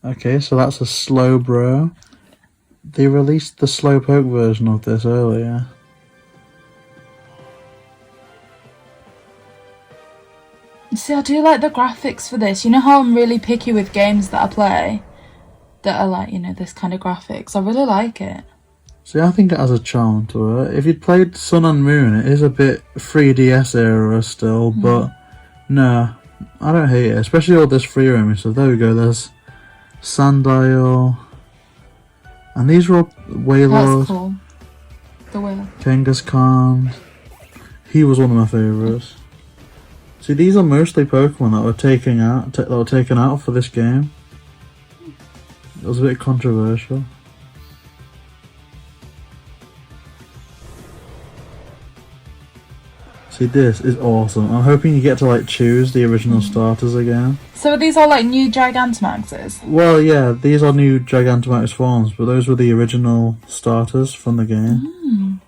Okay, so that's a Slowbro. They released the Slowpoke version of this earlier. See, I do like the graphics for this. You know how I'm really picky with games that I play that are like, this kind of graphics. I really like it. See, I think it has a charm to it. If you'd played Sun and Moon, it is a bit 3DS era still, but no, I don't hate it. Especially all this free roaming stuff. There we go, there's Sandile. And these are all Wailord. That's cool. The whale. Kangaskhan. He was one of my favourites. See, these are mostly Pokemon that were taken out for this game. It was a bit controversial. See, this is awesome. I'm hoping you get to like choose the original starters again. So are these all like new Gigantamaxes? Well, yeah, these are new Gigantamax forms, but those were the original starters from the game.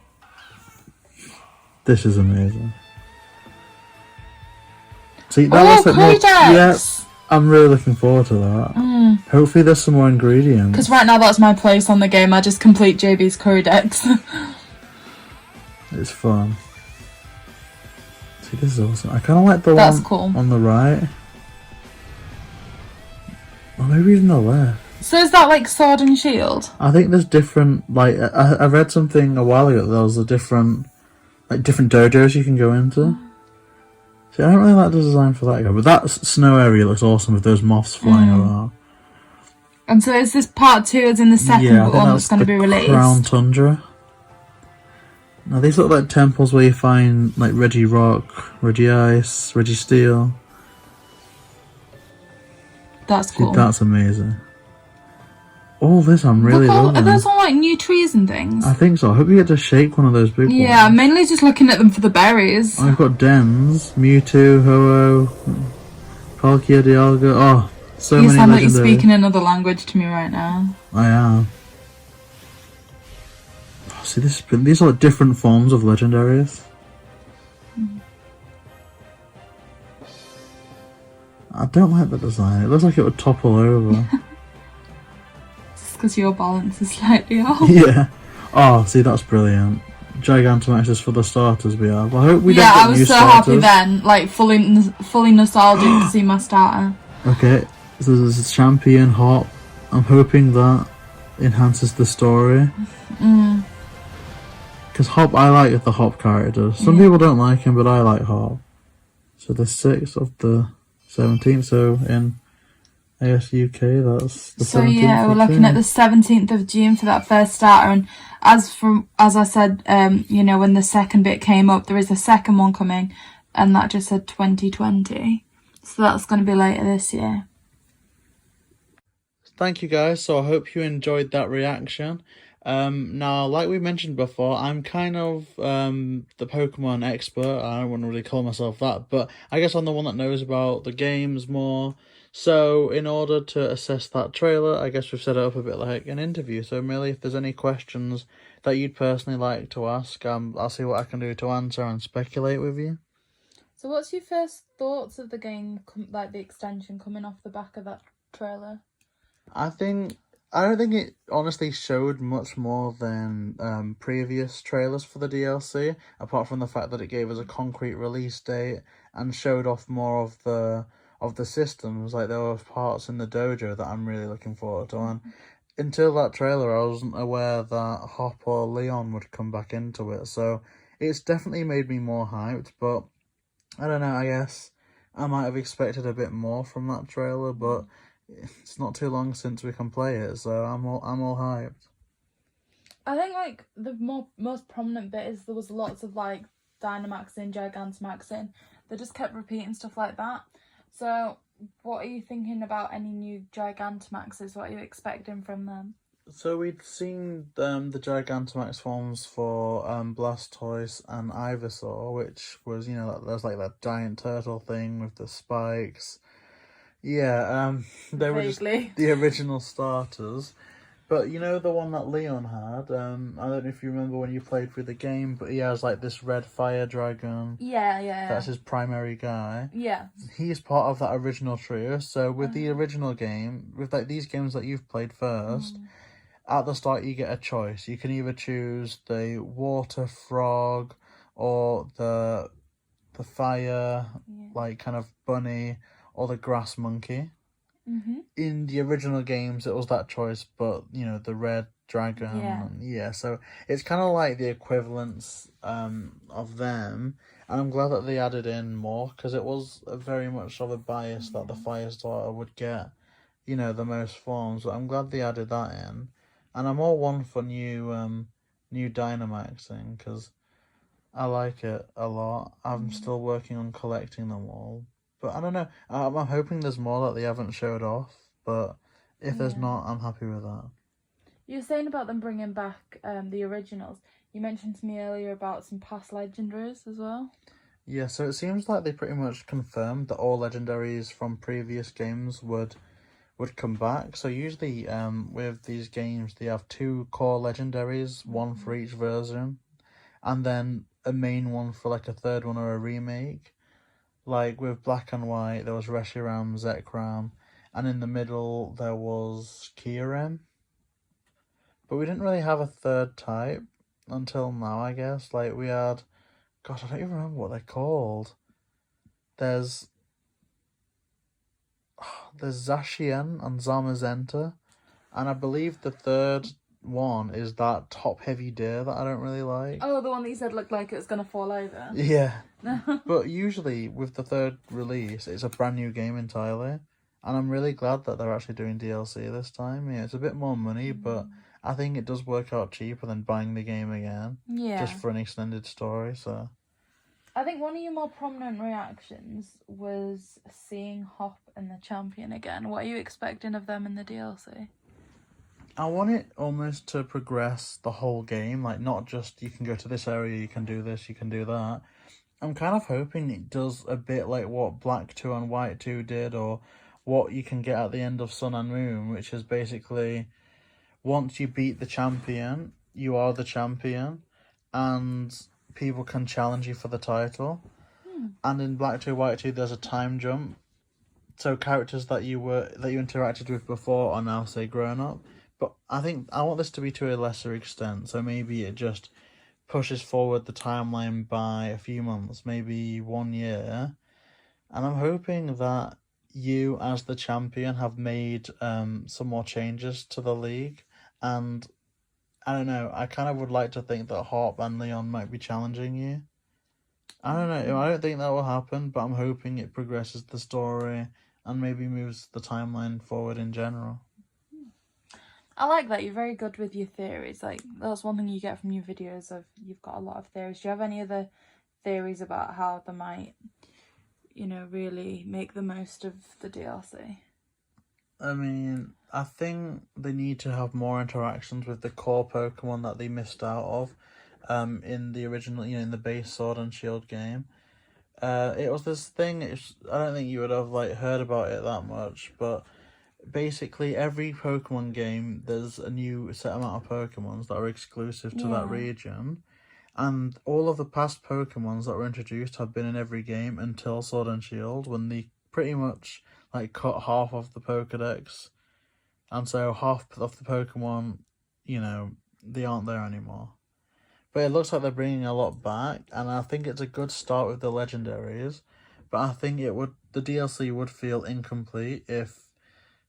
This is amazing. See, that looks like yeah, I'm really looking forward to that. Hopefully there's some more ingredients. Because right now that's my place on the game. I just complete JB's Codex. It's fun. See, this is awesome. I kind of like the That's one cool. on the right. Or maybe even the left. So is that like Sword and Shield? I think there's different, like, I read something a while ago that there was a different dojos you can go into. See, I don't really like the design for that guy, but that snow area looks awesome with those moths flying around. And so is this part 2 as in the second one that's going to be released? Crown Tundra. Now these look like temples where you find like Regirock, Regice, Registeel. That's cool. See, that's amazing. All this I'm really loving. Are those all like new trees and things? I think so. I hope you get to shake one of those big ones. Yeah, I'm mainly just looking at them for the berries. I've got Dens, Mewtwo, Ho-Oh, Palkia, Dialga. Oh, so many legendaries. You sound like you're speaking another language to me right now. I am. Oh, see, these are like different forms of legendaries. I don't like the design. It looks like it would topple over. Because your balance is slightly off. Yeah. Oh, see, that's brilliant. Gigantamaxes for the starters we have. I hope we don't get new starters. Yeah, I was so happy then. Like, fully nostalgic to see my starter. Okay, so there's a champion, Hop. I'm hoping that enhances the story. Because Hop, I like the Hop characters. Some people don't like him, but I like Hop. So the 6th of the 17th, so in ASUK, that's the 17th. So yeah, we're looking at the 17th of June for that first starter, and as I said, when the second bit came up, there is a second one coming, and that just said 2020. So that's going to be later this year. Thank you guys, so I hope you enjoyed that reaction. Now, like we mentioned before, I'm kind of the Pokemon expert. I don't want to really call myself that, but I guess I'm the one that knows about the games more. So in order to assess that trailer, I guess we've set it up a bit like an interview. So Millie, if there's any questions that you'd personally like to ask, I'll see what I can do to answer and speculate with you. So what's your first thoughts of the game, like the extension coming off the back of that trailer? I don't think it honestly showed much more than previous trailers for the DLC, apart from the fact that it gave us a concrete release date and showed off more of the systems. Like, there were parts in the dojo that I'm really looking forward to, and until that trailer I wasn't aware that Hop or Leon would come back into it, so it's definitely made me more hyped. But I don't know, I guess I might have expected a bit more from that trailer, but it's not too long since we can play it, so I'm all hyped. I think like the most prominent bit is there was lots of like Dynamaxing, Gigantamaxing. They just kept repeating stuff like that. So what are you thinking about any new Gigantamaxes? What are you expecting from them? So we'd seen the Gigantamax forms for Blastoise and Ivysaur, which was, there's like that giant turtle thing with the spikes. Yeah, they were just the original starters. But you know the one that Leon had? I don't know if you remember when you played through the game, but he has like this red fire dragon. Yeah. That's his primary guy. Yeah. He's part of that original trio. So with the original game, with like these games that you've played first, at the start you get a choice. You can either choose the water frog or the fire, like kind of bunny, or the grass monkey. In the original games, it was that choice, but you know the red dragon. Yeah. So it's kind of like the equivalents of them, and I'm glad that they added in more because it was very much of a bias that the fire starter would get, you know, the most forms. But I'm glad they added that in, and I'm all one for new Dynamaxing because I like it a lot. I'm still working on collecting them all. But I don't know. I'm hoping there's more that they haven't showed off. But if there's not, I'm happy with that. You were saying about them bringing back the originals. You mentioned to me earlier about some past legendaries as well. Yeah, so it seems like they pretty much confirmed that all legendaries from previous games would come back. So usually with these games they have 2 core legendaries, one for each version, and then a main one for like a third one or a remake. Like with Black and White, there was Reshiram, Zekram, and in the middle there was Kyurem. But we didn't really have a third type until now, I guess. Like we had, gosh, I don't even remember what they're called. There's Zacian and Zamazenta, and I believe the third one is that top heavy deer that I don't really like. Oh, the one that you said looked like it was gonna fall over. Yeah. But usually with the third release, it's a brand new game entirely. And I'm really glad that they're actually doing DLC this time. Yeah, it's a bit more money, but I think it does work out cheaper than buying the game again. Yeah. Just for an extended story, so. I think one of your more prominent reactions was seeing Hop and the Champion again. What are you expecting of them in the DLC? I want it almost to progress the whole game, like not just you can go to this area, you can do this, you can do that. I'm kind of hoping it does a bit like what Black 2 and White 2 did, or what you can get at the end of Sun and Moon, which is basically once you beat the champion, you are the champion, and people can challenge you for the title. And in Black 2, White 2, there's a time jump. So characters that you interacted with before are now, say, grown up. But I think I want this to be to a lesser extent, so maybe it just pushes forward the timeline by a few months, maybe 1 year. And I'm hoping that you, as the champion, have made some more changes to the league. And I don't know, I kind of would like to think that Hop and Leon might be challenging you. I don't know, I don't think that will happen, but I'm hoping it progresses the story and maybe moves the timeline forward in general. I like that. You're very good with your theories. Like, that's one thing you get from your videos of you've got a lot of theories. Do you have any other theories about how they might, really make the most of the DLC? I mean, I think they need to have more interactions with the core Pokemon that they missed out of in the original, in the base Sword and Shield game. It was this thing, I don't think you would have heard about it that much, but basically every Pokemon game there's a new set amount of Pokemons that are exclusive to that region, and all of the past Pokemons that were introduced have been in every game until Sword and Shield, when they pretty much cut half of the Pokedex, and so half of the Pokemon, they aren't there anymore. But it looks like they're bringing a lot back, and I think it's a good start with the legendaries. But I think the DLC would feel incomplete if,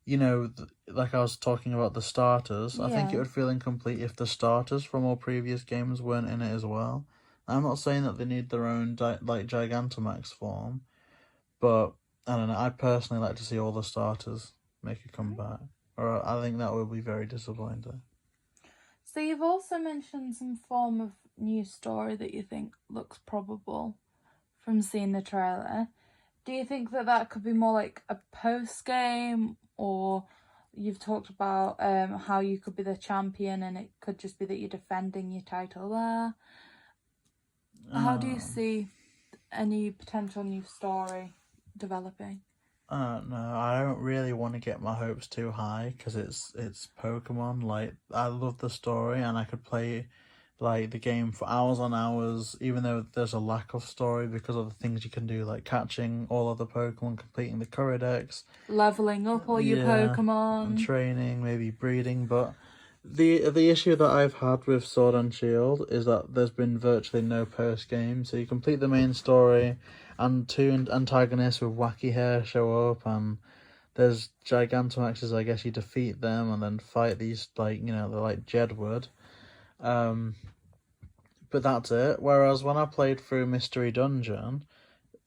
like I was talking about the starters. I think it would feel incomplete if the starters from all previous games weren't in it as well. I'm not saying that they need their own Gigantamax form, but I don't know. I personally like to see all the starters make a comeback, or I think that would be very disappointing. So you've also mentioned some form of new story that you think looks probable from seeing the trailer. Do you think that could be more like a post-game, or you've talked about how you could be the champion and it could just be that you're defending your title there? How do you see any potential new story developing? No, I don't really want to get my hopes too high because it's Pokemon. Like, I love the story and I could play like the game for hours on hours, even though there's a lack of story because of the things you can do, like catching all of the Pokemon, completing the Pokédex, Leveling up all your yeah, and Pokemon. training, maybe breeding. But the issue that I've had with Sword and Shield is that there's been virtually no post game. So you complete the main story, and two antagonists with wacky hair show up, and there's Gigantamaxes. I guess you defeat them and then fight these, like, they're like Jedward. Um, but that's it. Whereas when I played through Mystery Dungeon,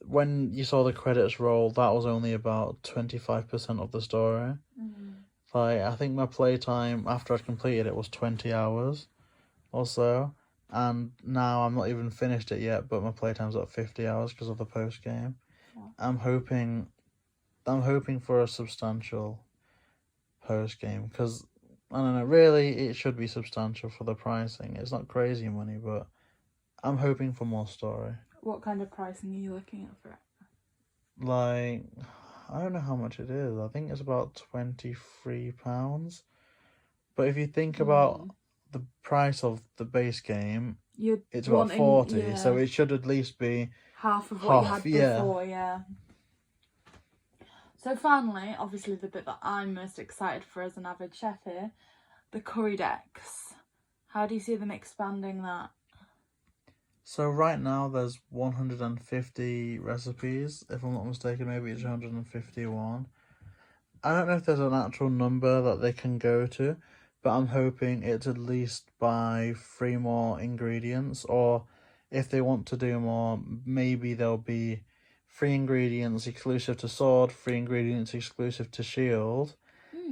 when you saw the credits roll, that was only about 25% of the story. Like, I think my playtime after I'd completed it was 20 hours or so. And now I'm not even finished it yet, but my playtime's at 50 hours because of the post game. Wow. I'm hoping for a substantial post game because I don't know, really it should be substantial for the pricing. It's not crazy money, but I'm hoping for more story. What kind of pricing are you looking at for it? Like, I don't know how much it is. I think it's about £23. But if you think about the price of the base game, it's about 40, yeah, so it should at least be half of what half, you had before, yeah. So finally, obviously the bit that I'm most excited for as an avid chef here, the curry decks. How do you see them expanding that? So right now there's 150 recipes, if I'm not mistaken, maybe it's 151. I don't know if there's an actual number that they can go to, but I'm hoping it's at least by 3 more ingredients, or if they want to do more, maybe there'll be 3 ingredients exclusive to Sword, 3 ingredients exclusive to Shield,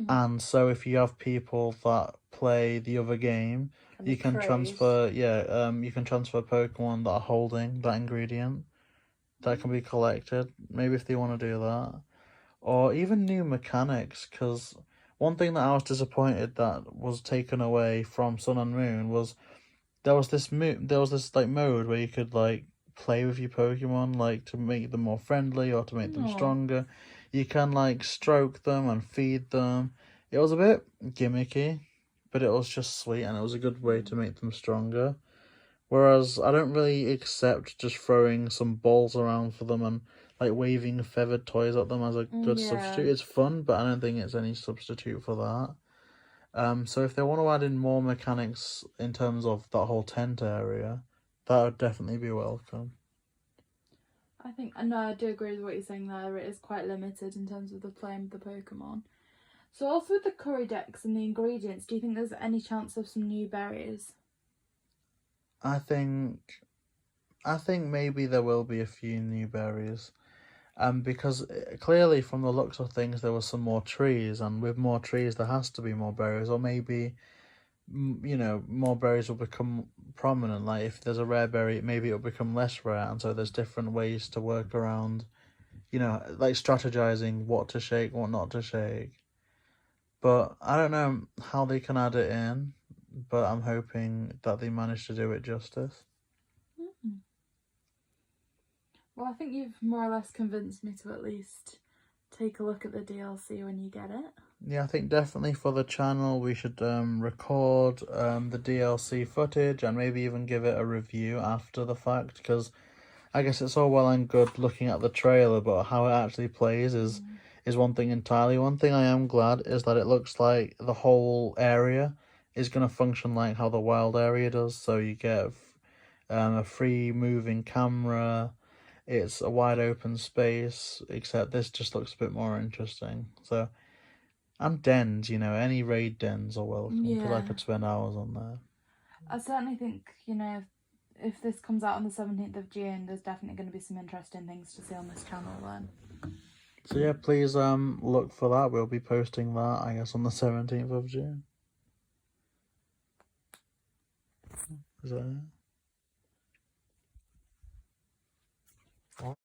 and so if you have people that play the other game, you can transfer, you can transfer Pokemon that are holding that ingredient that can be collected, maybe if they want to do that. Or even new mechanics, because one thing that I was disappointed that was taken away from Sun and Moon was there was this like mode where you could like play with your Pokemon, like to make them more friendly or to make them stronger. You can like stroke them and feed them. It was a bit gimmicky, but it was just sweet and it was a good way to make them stronger. Whereas I don't really accept just throwing some balls around for them and like waving feathered toys at them as a good substitute. It's fun, but I don't think it's any substitute for that. So if they want to add in more mechanics in terms of that whole tent area, that would definitely be welcome. I think, no, I do agree with what you're saying there. It is quite limited in terms of the playing of the Pokemon. So also with the curry decks and the ingredients, do you think there's any chance of some new berries? I think maybe there will be a few new berries. Because clearly from the looks of things there were some more trees, and with more trees there has to be more berries, or maybe more berries will become prominent. Like if there's a rare berry, maybe it'll become less rare, and so there's different ways to work around, like strategizing what to shake, what not to shake. But I don't know how they can add it in, but I'm hoping that they manage to do it justice. Well, I think you've more or less convinced me to at least take a look at the DLC when you get it. Yeah, I think definitely for the channel we should record the DLC footage and maybe even give it a review after the fact, because I guess it's all well and good looking at the trailer, but how it actually plays is one thing entirely. One thing I am glad is that it looks like the whole area is going to function like how the wild area does, so you get a free moving camera. It's a wide open space, except this just looks a bit more interesting. So, and dens, any raid dens are welcome. I feel like I could spend hours on there. I certainly think, if this comes out on the 17th of June, there's definitely going to be some interesting things to see on this channel then. So yeah, please look for that. We'll be posting that, I guess, on the 17th of June. Is that it?